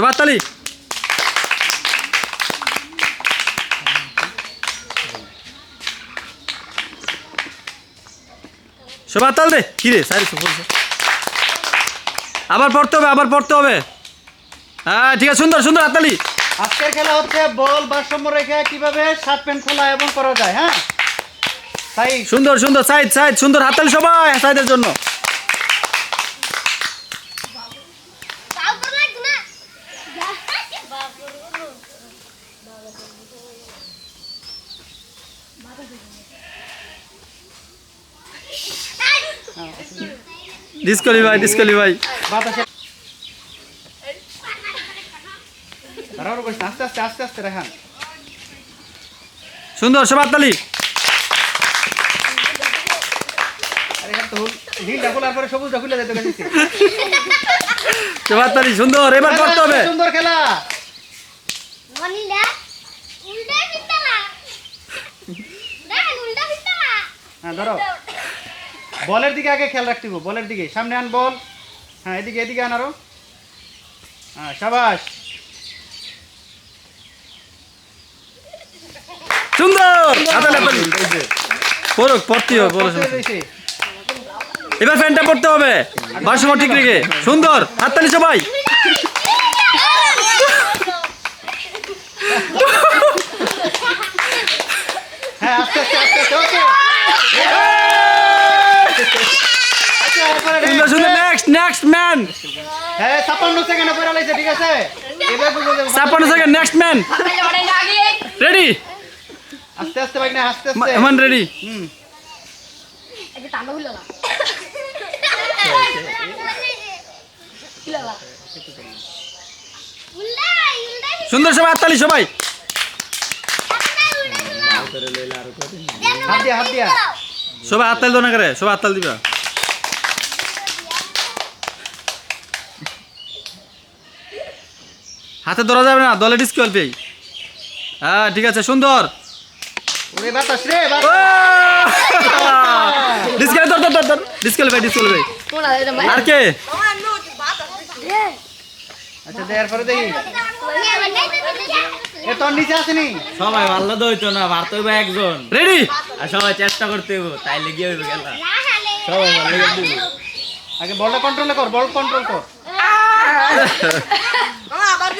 সবার তালি। সবার তাল দে। কি রে সাইড আবার পড়তে হবে, আবার পড়তে হবে। হ্যাঁ ঠিক আছে, সুন্দর সুন্দর হাততালি। আজকের খেলা হচ্ছে বল ভারসাম্য রেখে কিভাবে শার্ট প্যান্ট খোলা এবং করা যায়। হ্যাঁ তাই সুন্দর সুন্দর সাইড সাইড সুন্দর হাততালি সবাই সাইডের জন্য। Disqualify disqualify. বাতাসে আস্তে আস্তে আস্তে আস্তে রেহান। সুন্দর সবার তালি। আরে তো নীলটা খোলার পরে সবুজটা খুলে যেতে গেছে। সবার তালি সুন্দর, এবার করতে হবে। সুন্দর খেলা। হ্যাঁ ধরো, বলের দিকে আগে খেয়াল রাখতে হবে, বলের দিকে সামনে আন বল। হ্যাঁ এদিকে এদিকে আন আরো। হ্যাঁ সাবাস সুন্দর পড়ুক, পড়তে হবে বলো। এবার ফ্যানটা পড়তে হবে ভারসাম্য ঠিক রেখে। সুন্দর হাততালি সবাই। হ্যাঁ আস্তে আস্তে আস্তে আস্তে ওকে। সুন্দর সুন্দর নেক্সট নেক্সট ম্যান। হ্যাঁ 56 সেকেন্ডে পড়ে লাইছে, ঠিক আছে এবার বুঝে যাবে। 56 সেকেন্ড নেক্সট ম্যান। রেডি আস্তে আস্তে ভাই না, আস্তে আস্তে এমন রেডি। সুন্দর সবাই হাততালি সবাই। হাত দিয়া হাত দিয়া। সবাই হাততালি দোনা করে, সবাই হাততালি দিবা। হাতে ধরা যাবে না, দলে ডিসকোয়ালিফাই। হ্যাঁ ঠিক আছে সুন্দর। ওরে বাতাস রে বাতাস। ডিসকোয়ালিফাই ধর ধর ধর ডিসকোয়ালিফাই ডিসকোয়ালিফাই। আর কে? আচ্ছা দেয়ার পরে দেখি এ তোর নিচে আসেনি। সবাই ভালো তো হইতো না, পারতে হইবে একজন, রেডি আর সবাই চেষ্টা করতে হইব, তাইলে গিয়ে হইবে খেলা। সবাই ভালো করতে হইব। আগে বলটা কন্ট্রোল কর, বল কন্ট্রোল কর। আবার